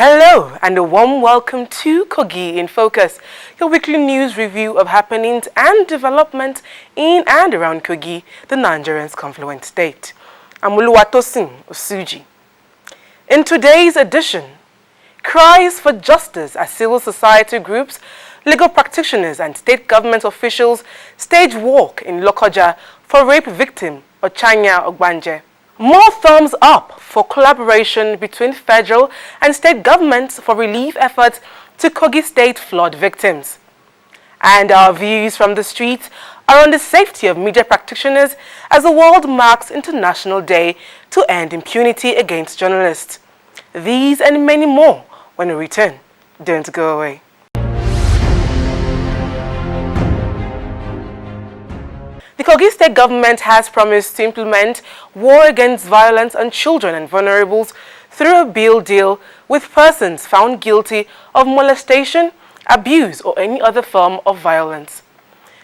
Hello and a warm welcome to Kogi in Focus, your weekly news review of happenings and developments in and around Kogi, the Nigerian's confluent state. I'm Oluwatosin Osuji. In today's edition, cries for justice as civil society groups, legal practitioners and state government officials stage walk in Lokoja for rape victim Ochanya. More thumbs up for collaboration between federal and state governments for relief efforts to Kogi state flood victims. And our views from the streets are on the safety of media practitioners as the world marks International Day to End Impunity Against Journalists. These and many more when we return. Don't go away. The Kogi state government has promised to implement war against violence on children and vulnerables through a bill deal with persons found guilty of molestation, abuse or any other form of violence.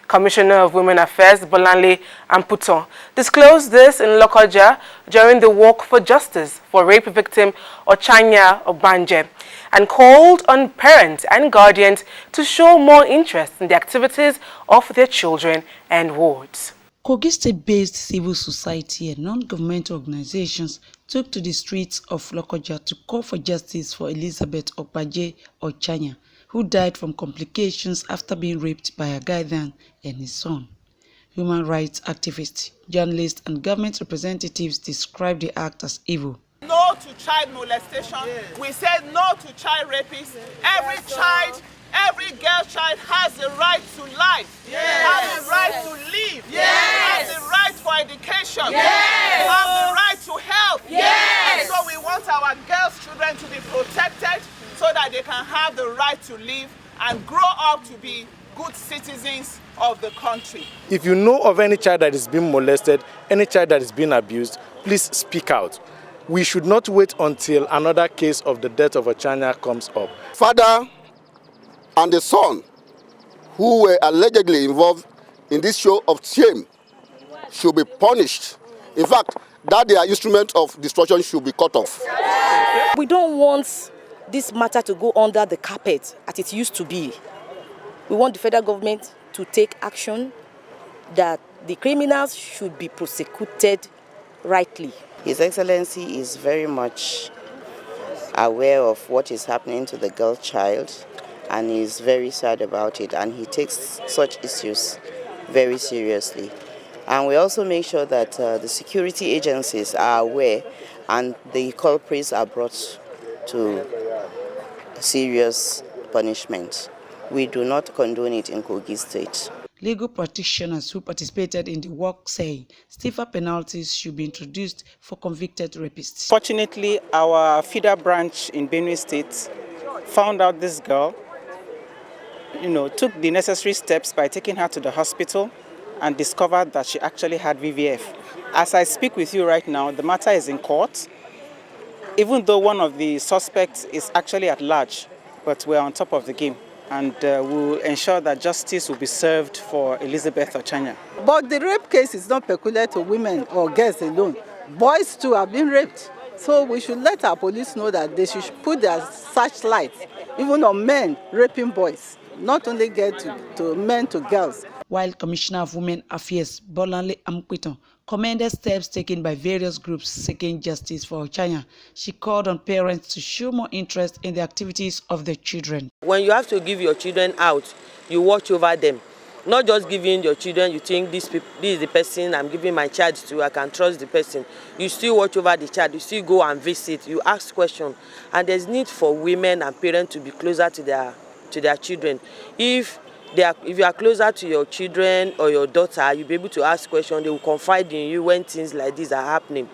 Commissioner of Women Affairs Bolanle Amputon disclosed this in Lokoja during the Walk for Justice for rape victim Ochanya and called on parents and guardians to show more interest in the activities of their children and wards. Kogi state-based civil society and non-governmental organizations took to the streets of Lokoja to call for justice for Elizabeth Ochanya, who died from complications after being raped by her guardian and his son. Human rights activists, journalists and government representatives described the act as evil. No to child molestation. Yes. We said no to child rapists. Every girl child has the right to life, has the right to live, has the right for education, has the right to health. And so we want our girls' children to be protected so that they can have the right to live and grow up to be good citizens of the country. If you know of any child that is being molested, any child that is being abused, please speak out. We should not wait until another case of the death of Ochanya comes up. Father and the son who were allegedly involved in this show of shame should be punished. In fact, that their instrument of destruction should be cut off. We don't want this matter to go under the carpet as it used to be. We want the federal government to take action that the criminals should be prosecuted rightly. His Excellency is very much aware of what is happening to the girl child and is very sad about it, and he takes such issues very seriously. And we also make sure that the security agencies are aware and the culprits are brought to serious punishment. We do not condone it in Kogi State. Legal practitioners who participated in the walk say stiffer penalties should be introduced for convicted rapists. Fortunately, our feeder branch in Benue State found out this girl, took the necessary steps by taking her to the hospital and discovered that she actually had VVF. As I speak with you right now, the matter is in court, even though one of the suspects is actually at large, but we're on top of the game. And we'll ensure that justice will be served for Elizabeth Ochanya. But the rape case is not peculiar to women or girls alone. Boys too have been raped. So we should let our police know that they should put their searchlight even on men raping boys, not only to men to girls. While Commissioner of Women Affairs Bolanle Amputon commended steps taken by various groups seeking justice for Ochanya, she called on parents to show more interest in the activities of their children. When you have to give your children out, you watch over them. Not just giving your children, you think this is the person I'm giving my child to, I can trust the person. You still watch over the child, you still go and visit, you ask questions. And there's need for women and parents to be closer to their children. If you are closer to your children or your daughter, you'll be able to ask questions. They will confide in you when things like this are happening.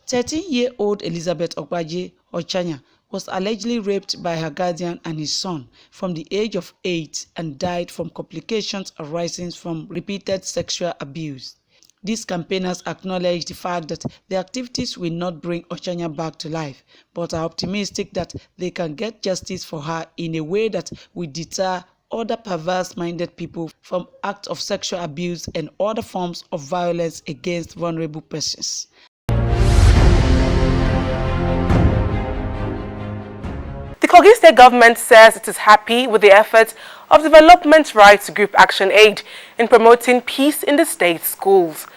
13-year-old Elizabeth Ochanya was allegedly raped by her guardian and his son from the age of 8 and died from complications arising from repeated sexual abuse. These campaigners acknowledge the fact that the activities will not bring Ochanya back to life, but are optimistic that they can get justice for her in a way that will deter other perverse-minded people from acts of sexual abuse and other forms of violence against vulnerable persons. Kogi State Government says it is happy with the efforts of Development Rights Group Actionaid in promoting peace in the state schools.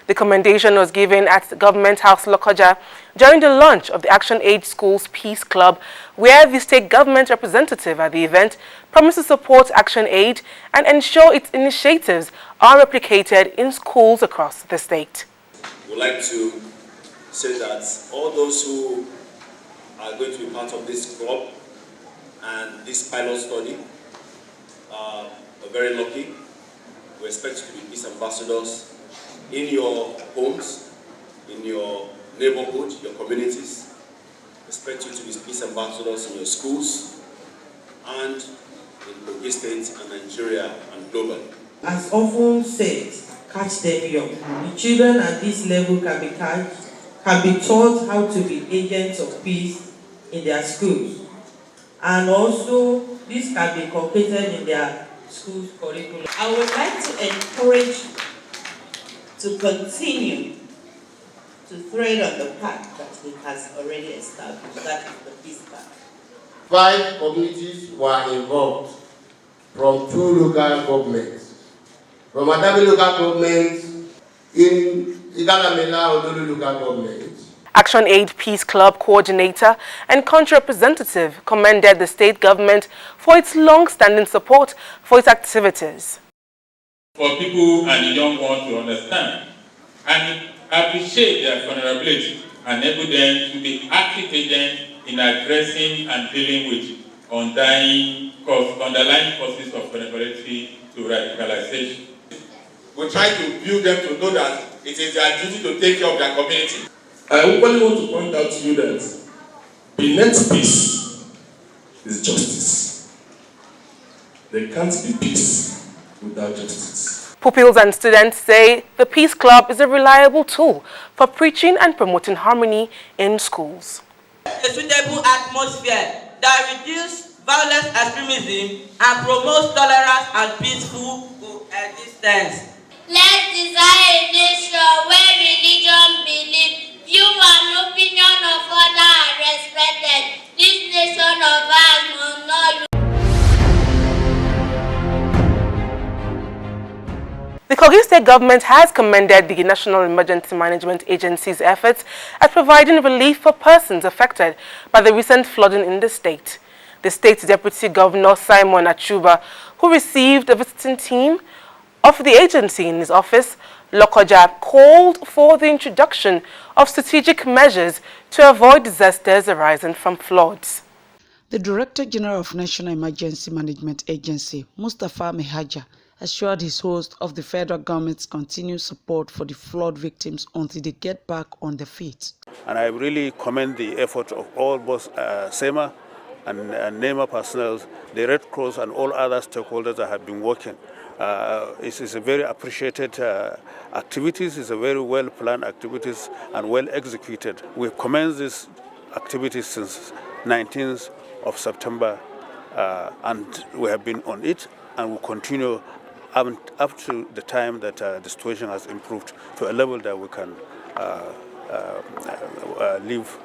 The commendation was given at the Government House Lokoja during the launch of the Actionaid Schools Peace Club, where the state government representative at the event promised to support Actionaid and ensure its initiatives are replicated in schools across the state. We would like to say that all those who are going to be part of this club and this pilot study are very lucky. We expect you to be peace ambassadors in your homes, in your neighborhood, your communities. We expect you to be peace ambassadors in your schools and in Kogi State and Nigeria and globally. As often said, catch them young. The children at this level can be taught how to be agents of peace in their schools. And also, this can be inculcated in their school's curriculum. I would like to encourage you to continue to tread on the path that he has already established, that is the peace path. 5 communities were involved from 2 local governments. From Adami local government, in Igalamela Odolu local government. Actionaid Peace Club coordinator and country representative commended the state government for its long-standing support for its activities. For people and the young ones to understand and appreciate their vulnerability and enable them to be active agents in addressing and dealing with underlying causes of vulnerability to radicalization. We try to build them to know that it is their duty to take care of their community. I only want to point out to you that beneath peace is justice. There can't be peace without justice. Pupils and students say the Peace Club is a reliable tool for preaching and promoting harmony in schools. A suitable atmosphere that reduces violent extremism and promotes tolerance and peaceful coexistence. Let's design a nation where religion, belief, view and opinion of others are respected. This nation of ours must not. The Kogi State Government has commended the National Emergency Management Agency's efforts at providing relief for persons affected by the recent flooding in the state. The state's Deputy Governor Simon Achuba, who received a visiting team of the agency in his office, Lokoja, called for the introduction of strategic measures to avoid disasters arising from floods. The Director General of National Emergency Management Agency, Mustafa Mehaja, assured his host of the federal government's continued support for the flood victims until they get back on their feet. And I really commend the effort of all both SEMA and NEMA personnel, the Red Cross and all other stakeholders that have been working. It is a very appreciated activities, it's a very well-planned activities and well executed. We commenced this activities since 19th of September and we have been on it and will continue up to the time that the situation has improved to a level that we can leave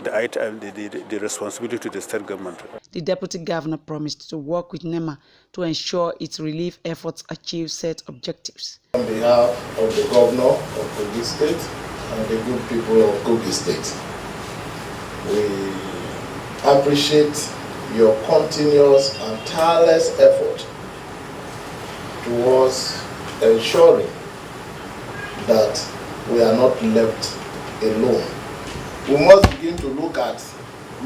the responsibility to the state government. The Deputy Governor promised to work with NEMA to ensure its relief efforts achieve set objectives. On behalf of the Governor of Kogi State and the good people of Kogi State, we appreciate your continuous and tireless effort towards ensuring that we are not left alone. We must begin to look at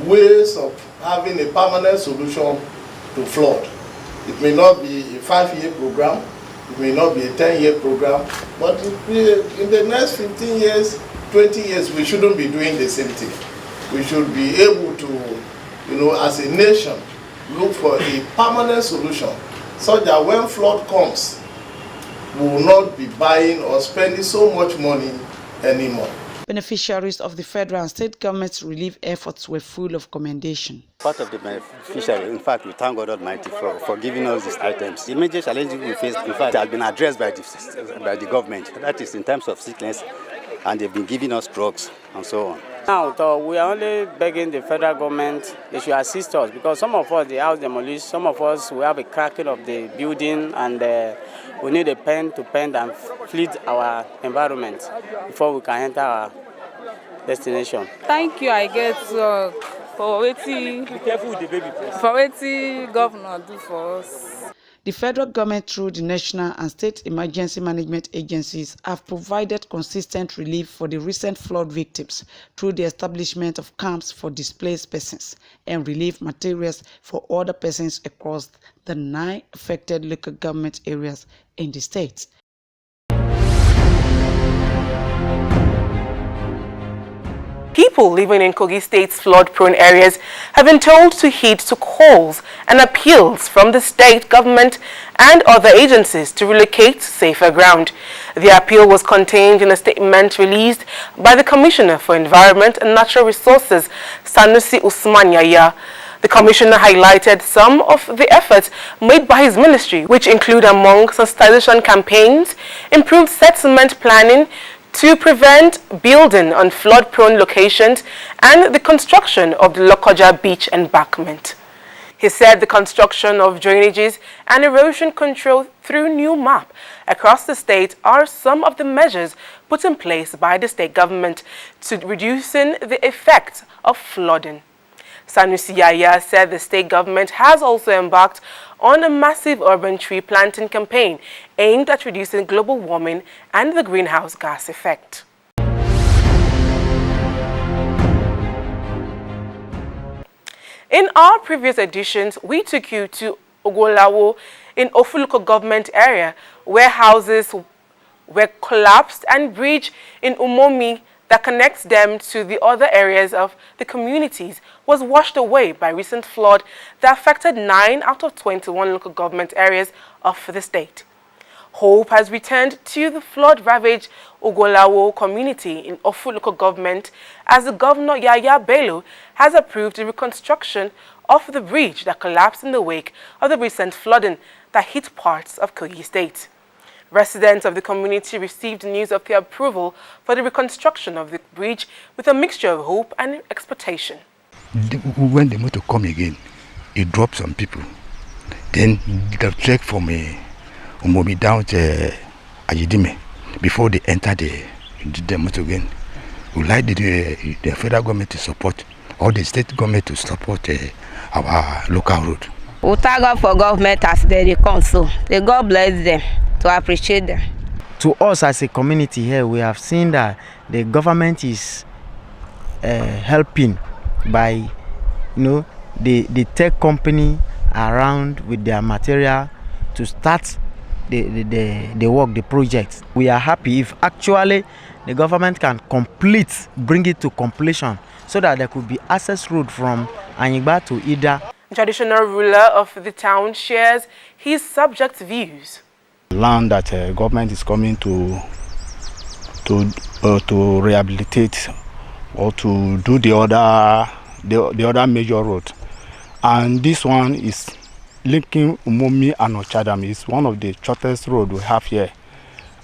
ways of having a permanent solution to flood. It may not be a 5-year program, it may not be a 10-year program, but in the next 15 years, 20 years, we shouldn't be doing the same thing. We should be able to, as a nation, look for a permanent solution so that when flood comes, we will not be buying or spending so much money anymore. Beneficiaries of the federal and state government's relief efforts were full of commendation. Part of the beneficiaries, in fact, we thank God Almighty for giving us these items. The major challenges we faced, in fact, have been addressed by the government. That is in terms of sickness, and they've been giving us drugs and so on. Now, we are only begging the federal government they should assist us because some of us, the house demolished, some of us, we have a cracking of the building and we need a pen to paint and fleet our environment before we can enter our destination. Thank you, I guess, for waiting. Be careful with the baby, please. For waiting, governor do for us. The federal government, through the national and state emergency management agencies, have provided consistent relief for the recent flood victims through the establishment of camps for displaced persons and relief materials for other persons across the 9 affected local government areas in the state. People living in Kogi State's flood-prone areas have been told to heed to calls and appeals from the state government and other agencies to relocate to safer ground. The appeal was contained in a statement released by the Commissioner for Environment and Natural Resources, Sanusi Usman Yaya. The Commissioner highlighted some of the efforts made by his ministry, which include among sensitization campaigns, improved settlement planning, to prevent building on flood-prone locations and the construction of the Lokoja beach embankment. He said the construction of drainages and erosion control through new map across the state are some of the measures put in place by the state government to reducing the effects of flooding. Sanusi Yaya said the state government has also embarked on a massive urban tree planting campaign aimed at reducing global warming and the greenhouse gas effect. In our previous editions, we took you to Ogolawo in Ofuluko government area, where houses were collapsed and bridge in Umomi that connects them to the other areas of the communities was washed away by recent flood that affected 9 out of 21 local government areas of the state. Hope has returned to the flood-ravaged Ogolawo community in Ofu local government as the Governor Yaya Bello has approved the reconstruction of the bridge that collapsed in the wake of the recent flooding that hit parts of Kogi State. Residents of the community received news of their approval for the reconstruction of the bridge with a mixture of hope and expectation. When they want to come again, it dropped some people. Then they trek from Umomi down to Ajidime before they enter the motor again. We like the federal government to support, or the state government to support our local road. We thank God for government as they come, so may God bless them, to appreciate them. To us as a community here, we have seen that the government is helping by, the tech company around with their material to start the work, the project. We are happy if actually the government can bring it to completion, so that there could be access road from Anyigba to Ida. Traditional ruler of the town shares his subject's views. Land that government is coming to rehabilitate or to do the other major road, and this one is linking Umomi and Ochanya. Is one of the shortest road we have here,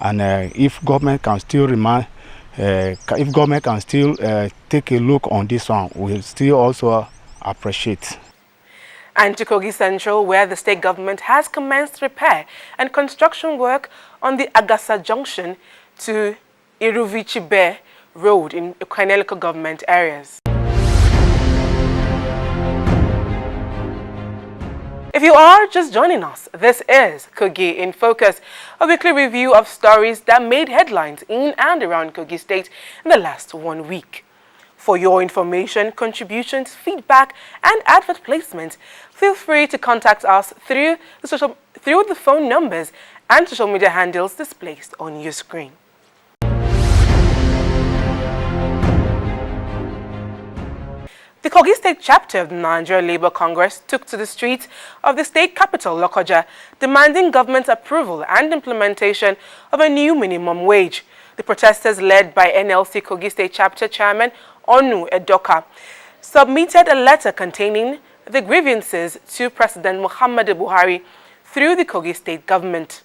and if government can still take a look on this one, we'll still also appreciate. And to Kogi Central, where the state government has commenced repair and construction work on the Agasa Junction to Iruvichibe Road in OKENE government areas. If you are just joining us, this is Kogi in Focus, a weekly review of stories that made headlines in and around Kogi State in the last 1 week. For your information, contributions, feedback, and advert placement, feel free to contact us through the phone numbers and social media handles displayed on your screen. The Kogi State chapter of the Nigeria Labour Congress took to the streets of the state capital, Lokoja, demanding government approval and implementation of a new minimum wage. The protesters, led by NLC Kogi State chapter chairman Onu Edoka, submitted a letter containing the grievances to President Muhammadu Buhari through the Kogi State government.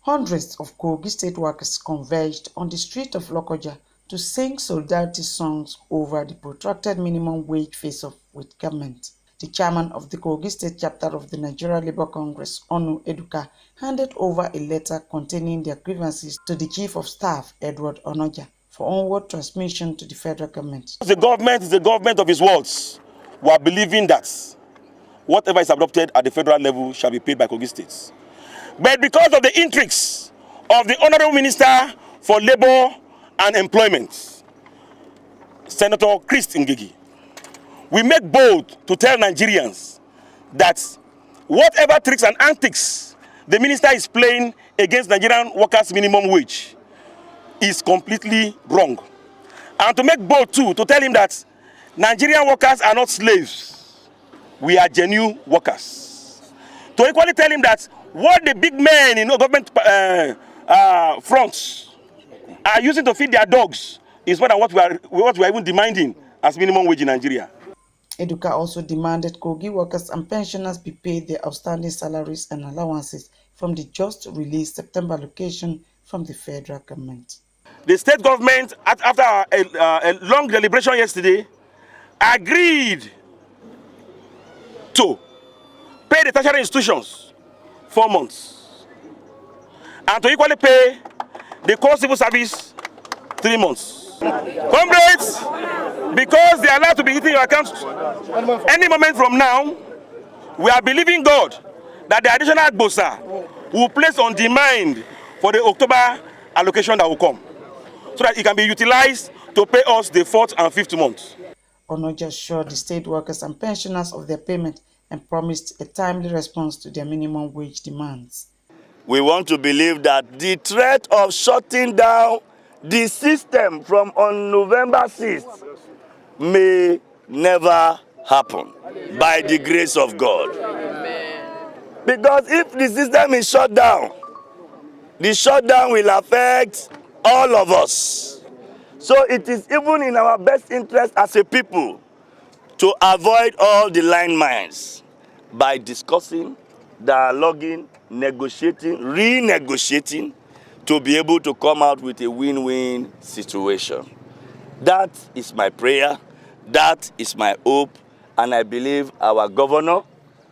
Hundreds of Kogi State workers converged on the street of Lokoja to sing solidarity songs over the protracted minimum wage face-off with government. The chairman of the Kogi State chapter of the Nigeria Labour Congress, Onu Eduka, handed over a letter containing their grievances to the Chief of Staff, Edward Onoja, for onward transmission to the federal government. The government is the government of his words. We are believing that whatever is adopted at the federal level shall be paid by Kogi States. But because of the intrigues of the Honorable Minister for Labour and Employment, Senator Chris Ngigi, we make bold to tell Nigerians that whatever tricks and antics the minister is playing against Nigerian workers' minimum wage is completely wrong. And to make bold too, to tell him that Nigerian workers are not slaves. We are genuine workers. To equally tell him that what the big men in government fronts are using to feed their dogs is more than what we are even demanding as minimum wage in Nigeria. Eduka also demanded Kogi workers and pensioners be paid their outstanding salaries and allowances from the just released September allocation from the federal government. The state government, after a long deliberation yesterday, agreed to pay the tertiary institutions 4 months and to equally pay the core civil service 3 months. Comrades, because they are allowed to be hitting your account any moment from now, we are believing God that the additional Agbosa will place on demand for the October allocation that will come, so that it can be utilized to pay us the 4th and 5th month. Onoja assured the state workers and pensioners of their payment and promised a timely response to their minimum wage demands. We want to believe that the threat of shutting down the system from on November 6th may never happen by the grace of God. Because if the system is shut down, the shutdown will affect all of us. So it is even in our best interest as a people to avoid all the landmines by discussing, dialoguing, negotiating, renegotiating to be able to come out with a win-win situation. That is my prayer, that is my hope, and I believe our governor,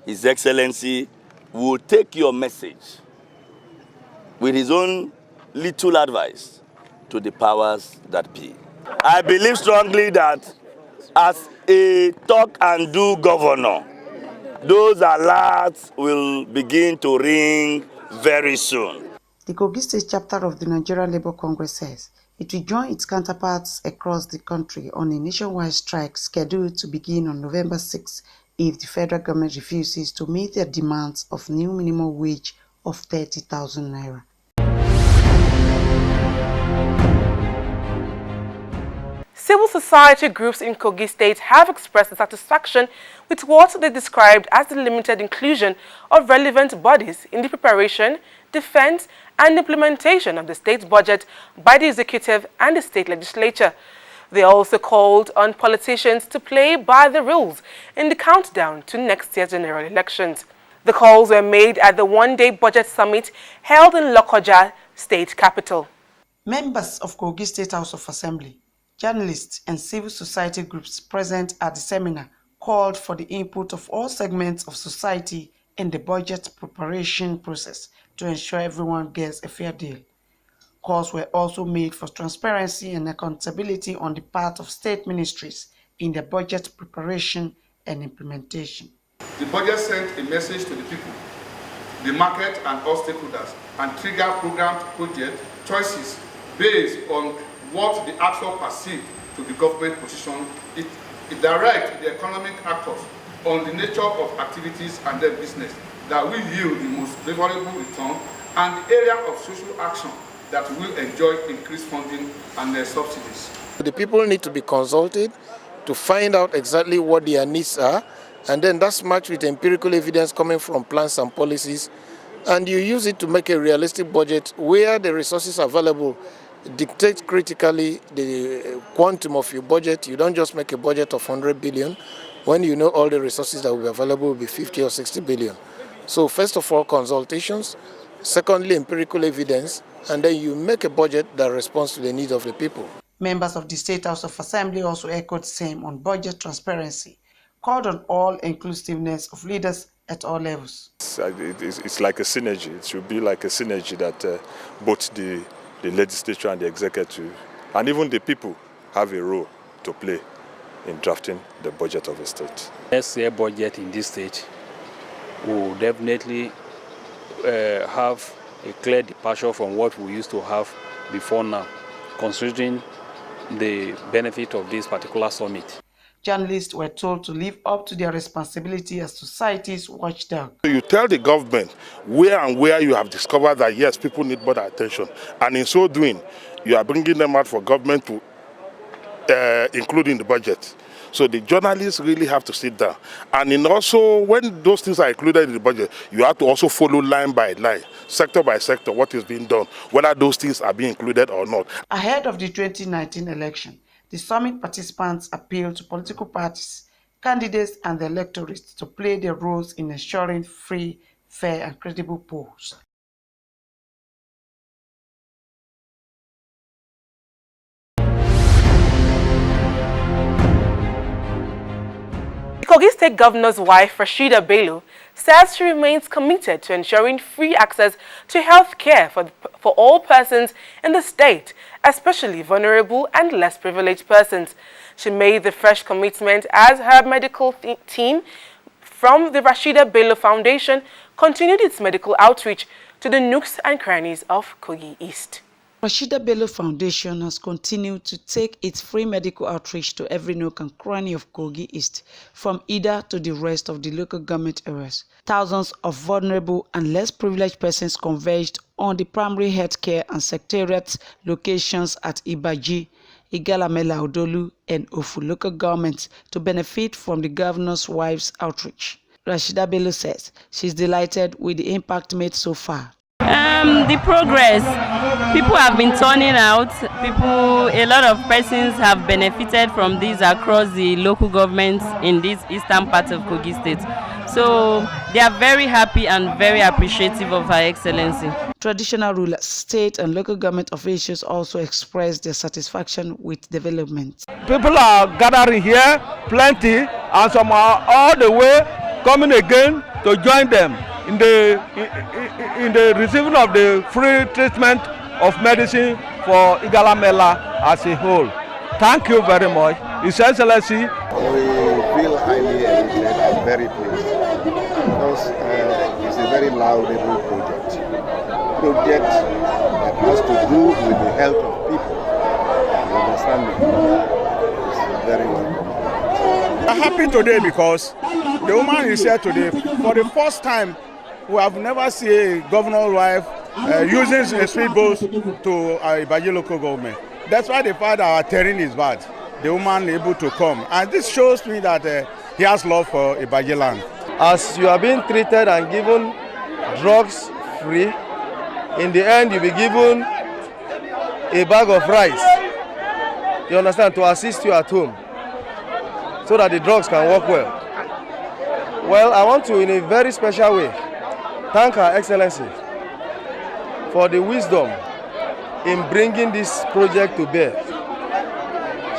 His Excellency, will take your message with his own little advice to the powers that be. I believe strongly that as a talk and do governor, those alerts will begin to ring very soon. The Kogi State chapter of the Nigerian Labour Congress says it will join its counterparts across the country on a nationwide strike scheduled to begin on November 6 if the federal government refuses to meet their demands of new minimum wage of 30,000 naira. Civil society groups in Kogi State have expressed dissatisfaction with what they described as the limited inclusion of relevant bodies in the preparation, defense, and implementation of the state budget by the executive and the state legislature. They also called on politicians to play by the rules in the countdown to next year's general elections. The calls were made at the one-day budget summit held in Lokoja, state capital. Members of Kogi State House of Assembly, journalists and civil society groups present at the seminar called for the input of all segments of society in the budget preparation process to ensure everyone gets a fair deal. Calls were also made for transparency and accountability on the part of state ministries in their budget preparation and implementation. The budget sent a message to the people, the market and all stakeholders, and trigger programmed project choices based on what the actor perceived to be government position. It directs the economic actors on the nature of activities and their business that will yield the most favorable return and the area of social action that will enjoy increased funding and their subsidies. The people need to be consulted to find out exactly what their needs are, and then that's matched with empirical evidence coming from plans and policies, and you use it to make a realistic budget where the resources available dictate critically the quantum of your budget. You don't just make a budget of 100 billion when you know all the resources that will be available will be 50 or 60 billion. So first of all, consultations, secondly, empirical evidence, and then you make a budget that responds to the needs of the people. Members of the State House of Assembly also echoed same on budget transparency, called on all inclusiveness of leaders at all levels. It's like a synergy. It should be like a synergy that both the legislature and the executive and even the people have a role to play in drafting the budget of the state. Next year budget in this state will definitely have a clear departure from what we used to have before now, considering the benefit of this particular summit. Journalists were told to live up to their responsibility as society's watchdog. You tell the government where you have discovered that yes, people need more attention, and in so doing, you are bringing them out for government to include in the budget. So the journalists really have to sit down. And also, when those things are included in the budget, you have to also follow line by line, sector by sector, what is being done, whether those things are being included or not. Ahead of the 2019 election, the summit participants appealed to political parties, candidates and the electorate to play their roles in ensuring free, fair and credible polls. Kogi State Governor's wife, RASHIDA Bello, says she remains committed to ensuring free access to health care for all persons in the state, especially vulnerable and less privileged persons. She made the fresh commitment as her medical team from the RASHIDA Bello Foundation continued its medical outreach to the nooks and crannies of Kogi East. RASHIDA Bello Foundation has continued to take its free medical outreach to every nook and cranny of Kogi East, from Ida to the rest of the local government areas. Thousands of vulnerable and less privileged persons converged on the primary health care and secretariat locations at Ibaji, Igalamela Odolu and Ofu local governments to benefit from the governor's wife's outreach. RASHIDA Bello says she's delighted with the impact made so far. The progress, people have been turning out, a lot of persons have benefited from this across the local governments in this eastern part of Kogi State. So they are very happy and very appreciative of Her Excellency. Traditional rulers, state and local government officials also expressed their satisfaction with development. People are gathering here, plenty, and some are all the way coming again to join them in the receiving of the free treatment of medicine for Igalamela as a whole. Thank you very much, His Excellency. We feel highly elated and very pleased because it's a very laudable project that has to do with the health of people. You understand me? It's very welcome. I'm happy today because the woman is here today. For the first time, we have never seen a governor's wife using a speedboat to Ibaji local government. That's why the fact that our terrain is bad, the woman able to come. And this shows me that he has love for Ibaji land. As you are being treated and given drugs free, in the end you'll be given a bag of rice, you understand, to assist you at home so that the drugs can work well. Well, I want to, in a very special way, thank Her Excellency for the wisdom in bringing this project to bear.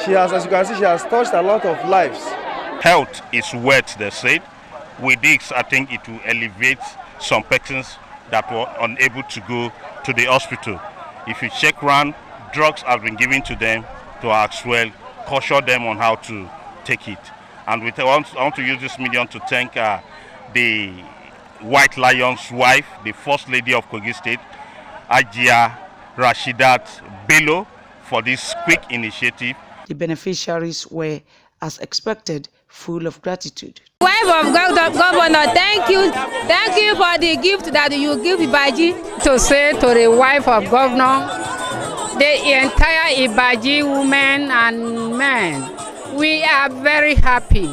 She has, as you can see, she has touched a lot of lives. Health is wealth, they said. With this, I think it will elevate some persons that were unable to go to the hospital. If you check around, drugs have been given to them to as well, caution them on how to take it. And I want to use this medium to thank the White Lion's wife, the First Lady of Kogi State, Ajia RASHIDA Bello, for this quick initiative. The beneficiaries were, as expected, full of gratitude. Wife of Governor, thank you for the gift that you give Ibaji. To say to the wife of Governor, the entire Ibaji women and men, we are very happy.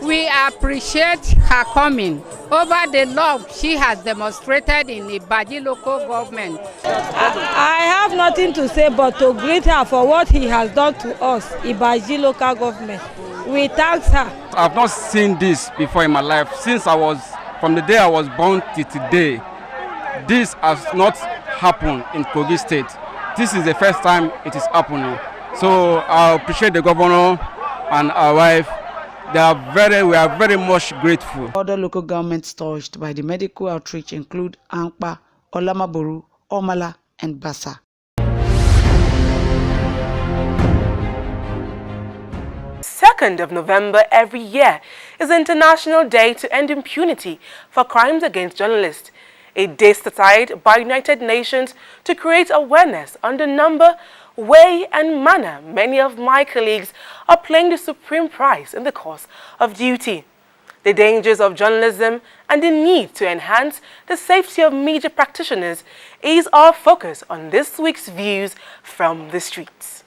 We appreciate her coming over the love she has demonstrated in Ibaji local government. I have nothing to say but to greet her for what he has done to us, Ibaji local government. We thank her. I've not seen this before in my life. From the day I was born to today, this has not happened in Kogi State. This is the first time it is happening. So I appreciate the governor and our wife. We are very much grateful. Other local governments touched by the medical outreach include Ankpa, Olamaboru, Omala, and Bassa. 2nd of November every year is International Day to End Impunity for Crimes Against Journalists, a day set aside by United Nations to create awareness on the number, way and manner many of my colleagues are paying the supreme price in the cause of duty. The dangers of journalism and the need to enhance the safety of media practitioners is our focus on this week's Views from the Streets.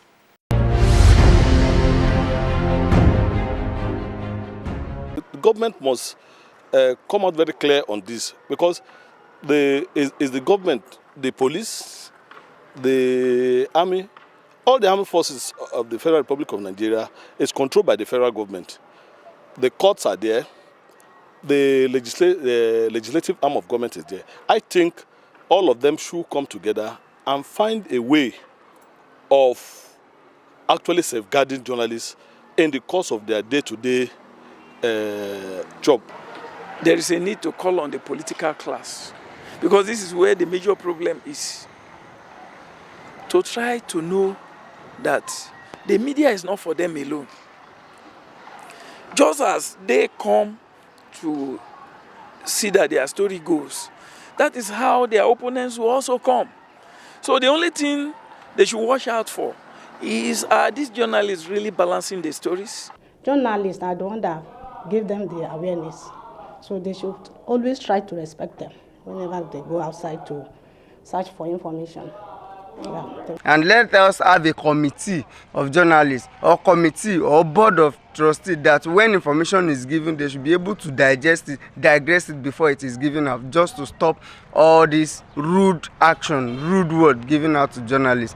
The government must come out very clear on this, because is the government, the police, the army, all the armed forces of the Federal Republic of Nigeria is controlled by the federal government. The courts are there. The legislative arm of government is there. I think all of them should come together and find a way of actually safeguarding journalists in the course of their day-to-day job. There is a need to call on the political class, because this is where the major problem is. To try to know that the media is not for them alone. Just as they come to see that their story goes, that is how their opponents will also come. So the only thing they should watch out for is, are these journalists really balancing the stories? Journalists are the ones that give them the awareness. So they should always try to respect them whenever they go outside to search for information. Yeah. And let us have a committee of journalists or committee or board of trustees that when information is given, they should be able to digress it before it is given out, just to stop all this rude action, rude word given out to journalists.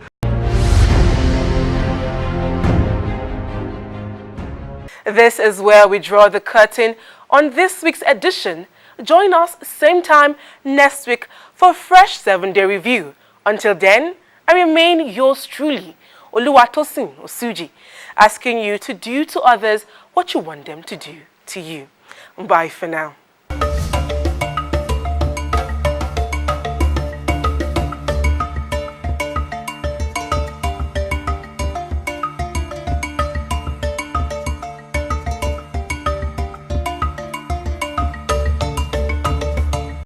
This is where we draw the curtain on this week's edition. Join us same time next week for a fresh 7-day review. Until then, I remain yours truly, Oluwatosin Osuji, asking you to do to others what you want them to do to you. Bye for now.